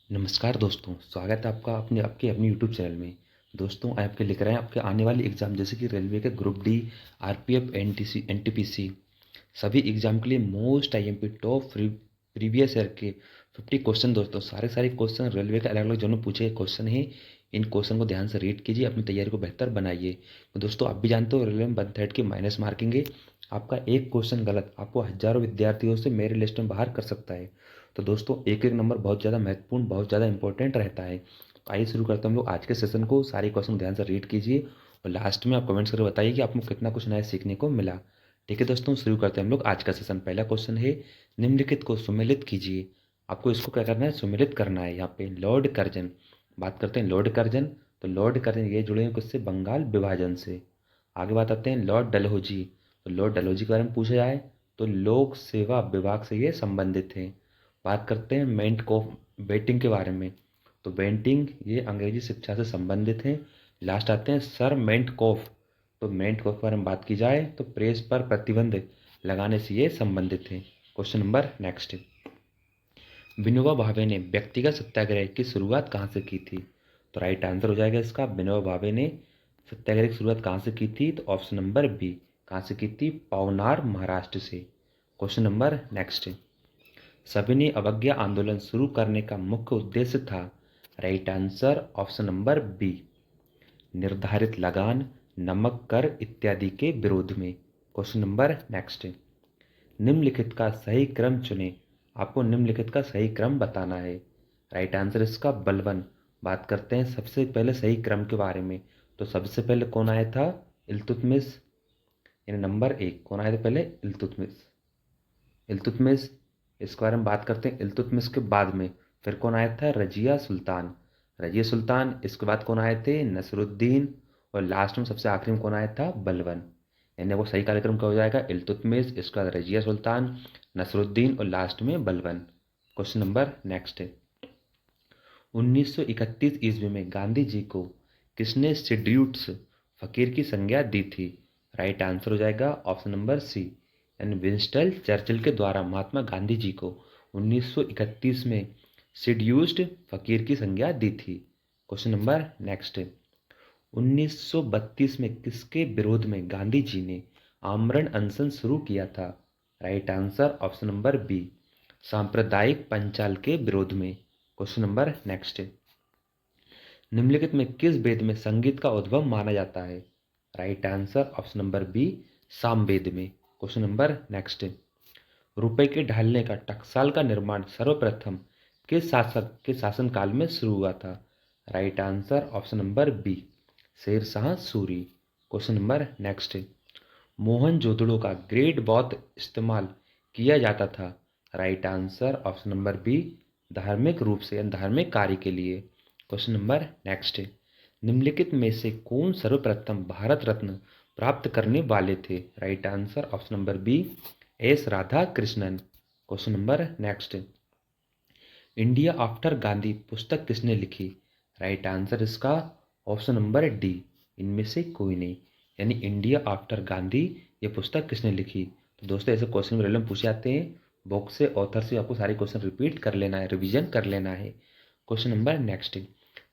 नमस्कार दोस्तों, स्वागत है आपका अपनी यूट्यूब चैनल में। दोस्तों आपके लेकर आए हैं आपके आने वाले एग्ज़ाम जैसे कि रेलवे के group D, RPF, NTC, NTPC सभी एग्ज़ाम के लिए most IMP top previous year के 50 क्वेश्चन। दोस्तों सारे क्वेश्चन रेलवे के अलग अलग जोनों पूछे गए क्वेश्चन हैं। इन क्वेश्चन को ध्यान से रीड कीजिए, अपनी तैयारी को बेहतर बनाइए। तो दोस्तों आप भी जानते हो रेलवे में 1/3 की माइनस मार्किंग है। आपका एक क्वेश्चन गलत आपको हज़ारों विद्यार्थियों से मेरे लिस्ट में बाहर कर सकता है। तो दोस्तों एक एक नंबर बहुत ज़्यादा महत्वपूर्ण, बहुत ज़्यादा इंपॉर्टेंट रहता है। तो आइए शुरू करते हैं हम लोग आज के सेशन को। सारे क्वेश्चन ध्यान से रीड कीजिए और लास्ट में आप कमेंट्स करके बताइए कि आपको कितना कुछ नया सीखने को मिला। ठीक है दोस्तों, शुरू करते हैं हम लोग आज का सेशन। पहला क्वेश्चन है, निम्नलिखित को सुमेलित कीजिए। आपको इसको क्या करना है, सुमेलित करना है। यहाँ पे लॉर्ड कर्जन, बात करते हैं लॉर्ड कर्जन। तो लॉर्ड कर्जन ये जुड़े हैं किससे, बंगाल विभाजन से। आगे बात आते हैं लॉर्ड डलहौजी। तो लॉर्ड डलहौजी के बारे में पूछा जाए तो लोक सेवा विभाग से ये संबंधित हैं। बात करते हैं मेंट कॉफ बेटिंग के बारे में। तो बेंटिंग ये अंग्रेजी शिक्षा से संबंधित हैं। लास्ट आते हैं सर मेंट कॉफ। तो मेंट कॉफ के बारे में बात की जाए तो प्रेस पर प्रतिबंध लगाने से ये संबंधित हैं। Question number next, Vinoba Bhave ने व्यक्तिगत सत्याग्रह की शुरुआत कहाँ से की थी। तो राइट आंसर हो जाएगा इसका, विनोबा भावे ने सत्याग्रह की शुरुआत कहाँ से की थी। तो ऑप्शन नंबर बी, कहाँ से की थी, पवनार महाराष्ट्र से। क्वेश्चन नंबर नेक्स्ट, सविनय अवज्ञा आंदोलन शुरू करने का मुख्य उद्देश्य था। Right answer option number B, निर्धारित लगान, नमक कर इत्यादि के विरोध में। क्वेश्चन नंबर नेक्स्ट, निम्नलिखित का सही क्रम चुनें। आपको निम्नलिखित का सही क्रम बताना है। राइट आंसर इसका बलवन। बात करते हैं सबसे पहले सही क्रम के बारे में। तो सबसे पहले कौन आया था, इल्तुतमिश, यानी नंबर 1 कौन आया था पहले, इल्तुतमिश। इल्तुतमिश, इसके बारे में बात करते हैं। इल्तुतमिश के बाद में फिर कौन आया था, रजिया सुल्तान। रजिया सुल्तान, इसके बाद कौन आए थे, नसरुद्दीन। और लास्ट में सबसे आखिरी में कौन आया था, बलवन। यानी वो सही कार्यक्रम क्या हो जाएगा, इल्तुतमिश, इसके बाद रजिया सुल्तान, नसरुद्दीन और लास्ट में बलवन। क्वेश्चन नंबर नेक्स्ट, 1931 ईस्वी में गांधी जी को किसने शेड्यूल्स फकीर की संज्ञा दी थी। राइट आंसर हो जाएगा ऑप्शन नंबर सी, यानी विंस्टन चर्चिल के द्वारा महात्मा गांधी जी को 1931 में शेड्यूल्ड फकीर की संज्ञा दी थी। क्वेश्चन नंबर नेक्स्ट, 1932 में किसके विरोध में गांधी जी ने आमरण अनशन शुरू किया था। Right answer option number B, सांप्रदायिक पंचाल के विरोध में। क्वेश्चन नंबर नेक्स्ट, निम्नलिखित में किस वेद में संगीत का उद्भव माना जाता है। Right answer option number B, Samaveda में। क्वेश्चन नंबर नेक्स्ट, रुपए के ढालने का टकसाल का निर्माण सर्वप्रथम किस शासक के शासनकाल में शुरू हुआ था। Right answer option number B, Sher Shah Suri. Question number next, Mohenjodaro का ग्रेट बहुत इस्तेमाल किया जाता था। Right answer option number B, धार्मिक रूप से धार्मिक कार्य के लिए। क्वेश्चन नंबर नेक्स्ट, निम्नलिखित में से कौन सर्वप्रथम भारत रत्न प्राप्त करने वाले थे। Right answer option number B, S Radhakrishnan. Question number next, India after Gandhi पुस्तक किसने लिखी। राइट आंसर इसका ऑप्शन नंबर डी, इनमें से कोई नहीं, यानी इंडिया आफ्टर गांधी ये पुस्तक किसने लिखी। तो दोस्तों ऐसे क्वेश्चन रेलवे में पूछे जाते हैं। बुक से, ऑथर से आपको सारे क्वेश्चन रिपीट कर लेना है, रिवीजन कर लेना है। क्वेश्चन नंबर नेक्स्ट,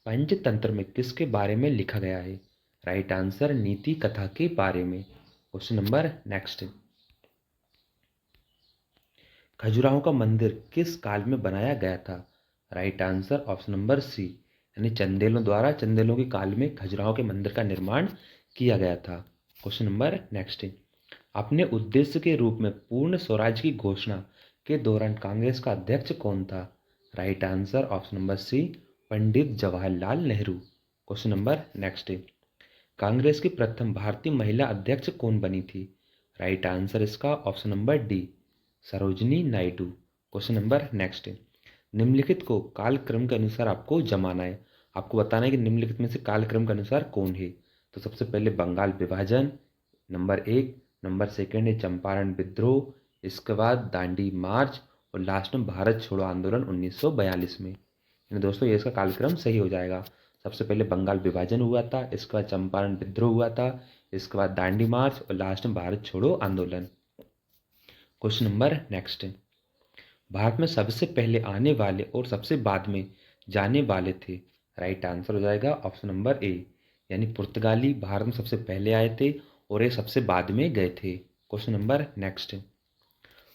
पंचतंत्र में किसके बारे में लिखा गया है। राइट आंसर नीति कथा के बारे में। क्वेश्चन नंबर नेक्स्ट, खजुराहो का मंदिर किस काल में बनाया गया था। Right answer option number C, यानी चंदेलों द्वारा, चंदेलों के काल में खजुराहो के मंदिर का निर्माण किया गया था। क्वेश्चन नंबर नेक्स्ट, अपने उद्देश्य के रूप में पूर्ण स्वराज की घोषणा के दौरान कांग्रेस का अध्यक्ष कौन था। Right answer option number C, Pandit Jawaharlal Nehru. Question number next, Congress की प्रथम भारतीय महिला अध्यक्ष कौन बनी थी। राइट आंसर इसका option number D, Sarojini Naidu. Question number next, निम्नलिखित को कालक्रम के अनुसार आपको जमाना है। आपको बताना है कि निम्नलिखित में से कालक्रम के अनुसार कौन है। तो सबसे पहले बंगाल विभाजन नंबर 1, नंबर सेकंड है चंपारण विद्रोह, इसके बाद दांडी मार्च और लास्ट में भारत छोड़ो आंदोलन 1942 में। यानी दोस्तों ये इसका कालक्रम सही हो जाएगा। सबसे पहले बंगाल विभाजन हुआ था, इसके बाद चंपारण विद्रोह हुआ था, इसके बाद दांडी मार्च और लास्ट में भारत छोड़ो आंदोलन। क्वेश्चन नंबर नेक्स्ट, भारत में सबसे पहले आने वाले और सबसे बाद में जाने वाले थे। राइट आंसर हो जाएगा ऑप्शन नंबर ए, यानी पुर्तगाली भारत में सबसे पहले आए थे और ये सबसे बाद में गए थे। क्वेश्चन नंबर नेक्स्ट,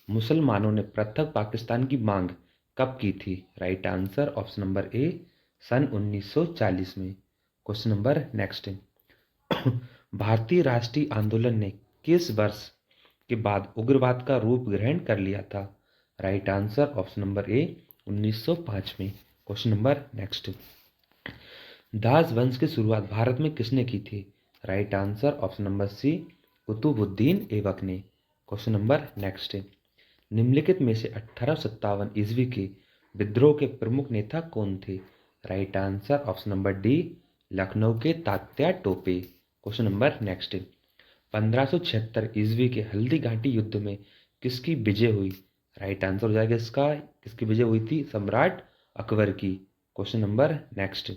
मुसलमानों ने पृथक पाकिस्तान की मांग कब की थी? Right answer option number A, सन 1940 में। क्वेश्चन नंबर नेक्स्ट, भारतीय राष्ट्रीय आंदोलन ने किस वर्ष के बाद उग्रवाद का रूप ग्रहण कर लिया था? राइट आंसर ऑप्शन नंबर ए, 1905 में। क्वेश्चन नंबर नेक्स्ट, दास वंश की शुरुआत भारत में किसने की थी? Right answer option number C, Qutubuddin Aibak ने। क्वेश्चन नंबर नेक्स्ट, निम्नलिखित में से 1857 ईस्वी के विद्रोह के प्रमुख नेता कौन थे? Right answer option number D, Lucknow के Tatya Tope. Question number next, 1576 ईस्वी के हल्दी घाटी युद्ध में किसकी विजय हुई? राइट आंसर हो जाएगा इसका, किसकी विजय हुई थी? सम्राट अकबर की। क्वेश्चन नंबर नेक्स्ट,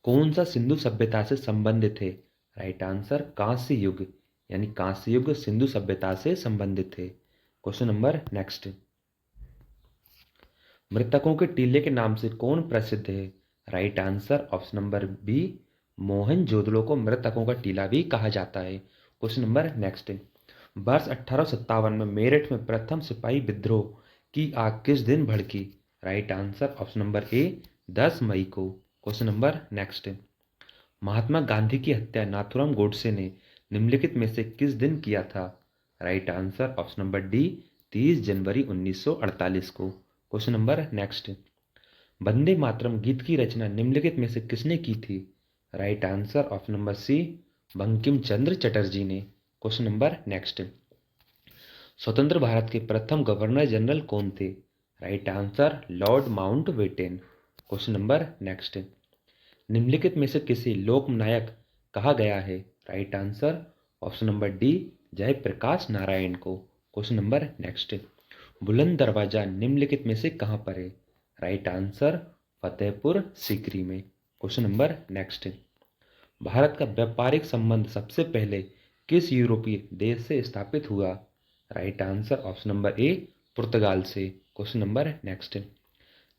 कौन सा सिंधु सभ्यता से संबंधित है? राइट आंसर कांस्य युग, यानी कांस्य युग सिंधु सभ्यता से संबंधित है। क्वेश्चन नंबर नेक्स्ट, मृतकों के टीले के नाम से कौन प्रसिद्ध है? Right answer option number B, Mohenjodaro को मृतकों का टीला भी कहा जाता है। क्वेश्चन नंबर नेक्स्ट, वर्ष 1857 में मेरठ में प्रथम सिपाही विद्रोह की आग किस दिन भड़की? राइट आंसर ऑप्शन नंबर ए, 10 मई को। Question number next, Mahatma Gandhi की हत्या नाथूराम गोडसे ने निम्नलिखित में से किस दिन किया था? Right answer option number D, 30 जनवरी 1948 को। Question number next, Vande Mataram गीत की रचना निम्नलिखित में से किसने की थी? Right answer option number C, Bankim Chandra Chatterjee ने। क्वेश्चन नंबर नेक्स्ट, स्वतंत्र भारत के प्रथम गवर्नर जनरल कौन थे? Right answer lord Mountbatten. Question number next, निम्नलिखित में से किसे लोकनायक कहा गया है? Right answer option number D, Jayaprakash Narayan को। क्वेश्चन नंबर नेक्स्ट, बुलंद दरवाजा निम्नलिखित में से कहां पर है? राइट आंसर फतेहपुर सीकरी में। क्वेश्चन नंबर नेक्स्ट, भारत का व्यापारिक संबंध सबसे पहले किस यूरोपीय देश से स्थापित हुआ? Right answer option number A, पुर्तगाल से। क्वेश्चन नंबर नेक्स्ट,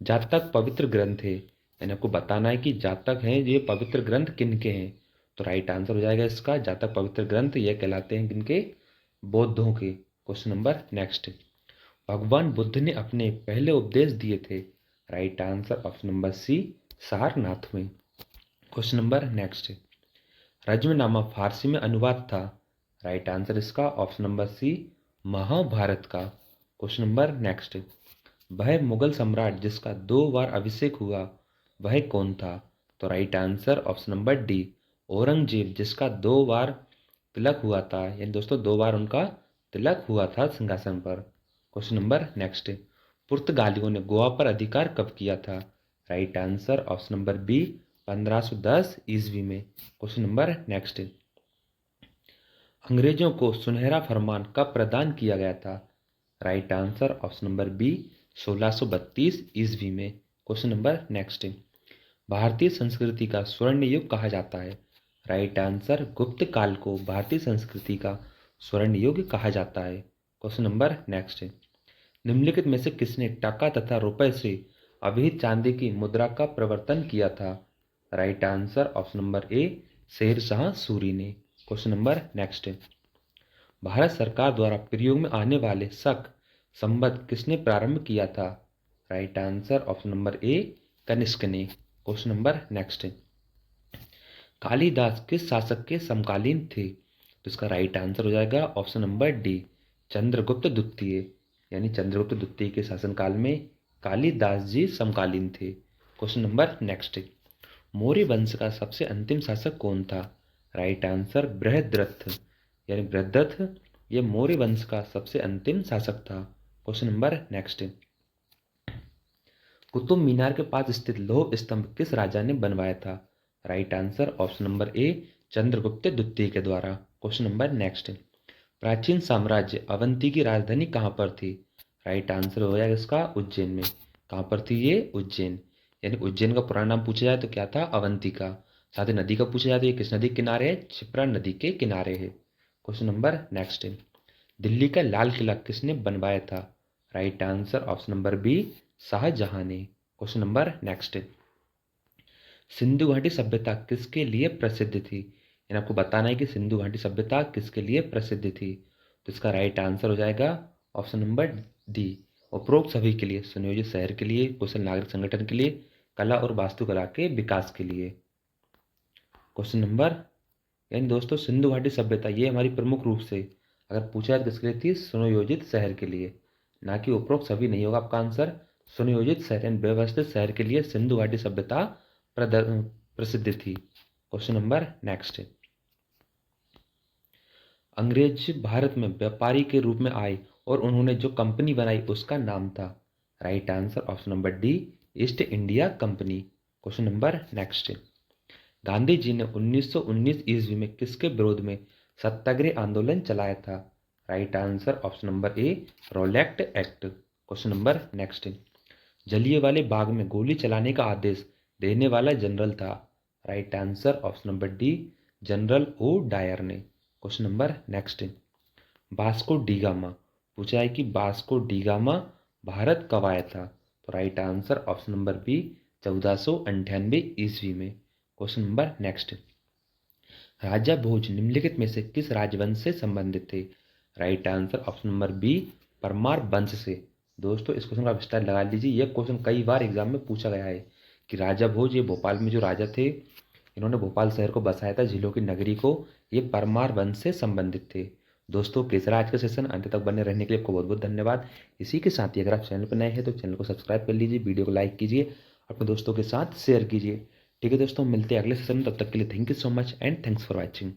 जातक पवित्र ग्रंथ है, यानी आपको बताना है कि जातक हैं ये पवित्र ग्रंथ किनके हैं। तो राइट आंसर हो जाएगा इसका, जातक पवित्र ग्रंथ ये कहलाते हैं किनके? बौद्धों के। क्वेश्चन नंबर नेक्स्ट, भगवान बुद्ध ने अपने पहले उपदेश दिए थे? Right answer option number C, Sarnath में। Question number next, Razmnama Farsi में अनुवाद था? राइट आंसर इसका ऑप्शन नंबर सी, महाभारत का। क्वेश्चन नंबर नेक्स्ट, वह मुगल सम्राट जिसका 2 बार अभिषेक हुआ वह कौन था? तो right answer option number D, Aurangzeb, जिसका 2 बार तिलक हुआ था, यानी दोस्तों 2 बार उनका तिलक हुआ था सिंहासन पर। क्वेश्चन नंबर नेक्स्ट, पुर्तगालियों ने गोवा पर अधिकार कब किया था? Right answer option number B, 1510 ईस्वी में। क्वेश्चन नंबर नेक्स्ट, अंग्रेजों को सुनहरा फरमान कब प्रदान किया गया था? Right answer option number B, 1632 ईस्वी में। क्वेश्चन नंबर नेक्स्ट, भारतीय संस्कृति का स्वर्ण युग कहा जाता है? राइट आंसर गुप्त काल को भारतीय संस्कृति का स्वर्ण युग कहा जाता है। क्वेश्चन नंबर नेक्स्ट, निम्नलिखित में से किसने टका तथा रुपए से अभिहित चांदी की मुद्रा का प्रवर्तन किया था? Right answer option number A, Sher Shah Suri ने। क्वेश्चन नंबर नेक्स्ट, भारत सरकार द्वारा प्रयोग में आने वाले शक संबद्ध किसने प्रारंभ किया था? Right answer option number A, Kanishka ने। क्वेश्चन नंबर नेक्स्ट, कालिदास किस शासक के समकालीन थे? तो इसका राइट आंसर हो जाएगा ऑप्शन नंबर डी, चंद्रगुप्त द्वितीय, यानी चंद्रगुप्त द्वितीय के शासनकाल में कालिदास जी समकालीन थे। क्वेश्चन नंबर नेक्स्ट, मौर्य वंश का सबसे अंतिम शासक कौन था? राइट आंसर बृहद्रथ, यानी बृहद्रथ ये मौर्य वंश का सबसे अंतिम शासक था। Question number next, Qutub Minar के पास स्थित लौह स्तंभ किस राजा ने बनवाया था? राइट आंसर ऑप्शन नंबर ए, चंद्रगुप्त द्वितीय के द्वारा। क्वेश्चन नंबर नेक्स्ट, प्राचीन साम्राज्य अवंती की राजधानी कहाँ पर थी? राइट आंसर हो जाएगा इसका उज्जैन में। कहाँ पर थी ये? उज्जैन, यानी उज्जैन का पुराना नाम पूछा जाए तो क्या था? अवंतिका। साथ ही नदी का पूछा जाए तो ये किस नदी के किनारे है? क्षिप्रा नदी के किनारे है। क्वेश्चन नंबर नेक्स्ट, दिल्ली का लाल किला किसने बनवाया था? Right answer option number B, Shah Jahan ने। क्वेश्चन नंबर नेक्स्ट, सिंधु घाटी सभ्यता किसके लिए प्रसिद्ध थी? यानी आपको बताना है कि सिंधु घाटी सभ्यता किसके लिए प्रसिद्ध थी। तो इसका राइट आंसर हो जाएगा ऑप्शन नंबर डी, उपरोक्त सभी के लिए, सुनियोजित शहर के लिए, कुशल नागरिक संगठन के लिए, कला और वास्तुकला के विकास के लिए। क्वेश्चन नंबर, यानी दोस्तों सिंधु घाटी सभ्यता ये हमारी प्रमुख रूप से अगर पूछा जाए किसके लिए थी, सुनियोजित शहर के लिए, ना कि उपरोक्त सभी नहीं होगा आपका आंसर। सुनियोजित शहर यानी व्यवस्थित शहर के लिए सिंधु घाटी सभ्यता प्रसिद्ध थी। क्वेश्चन नंबर नेक्स्ट, अंग्रेज भारत में व्यापारी के रूप में आए और उन्होंने जो कंपनी बनाई उसका नाम था। Right answer option number D, East India Company. Question number next, Gandhi ji ने 1919 ईस्वी में किसके विरोध में सत्याग्रह आंदोलन चलाया था? Right answer option number A, Rowlatt Act. Question number next, Jallianwala Bagh में गोली चलाने का आदेश देने वाला जनरल था? Right answer option number D, general O Dyer ने। Question number next, Vasco da Gama, पूछा है कि वास्को डी गामा भारत कब आया था? तो right answer option number B, 1498 ईस्वी में। Question number next, Raja Bhoj निम्नलिखित में से किस राजवंश से संबंधित थे? Right answer option number B, Parmar वंश से। दोस्तों इस क्वेश्चन का विस्तार लगा लीजिए, यह क्वेश्चन कई बार एग्जाम में पूछा गया है कि राजा भोज ये भोपाल में जो राजा थे, इन्होंने भोपाल शहर को बसाया था, झीलों की नगरी को, ये परमार वंश से संबंधित थे। दोस्तों कैसा रहा आज का सेशन, अंत तक बने रहने के लिए आपको बहुत बहुत धन्यवाद। इसी के साथ ही अगर आप चैनल पर नए हैं तो चैनल को सब्सक्राइब कर लीजिए, वीडियो को लाइक कीजिए, अपने दोस्तों के साथ शेयर कीजिए। ठीक है दोस्तों, मिलते हैं अगले सेशन में, तब तक के लिए thank you so much and thanks for watching.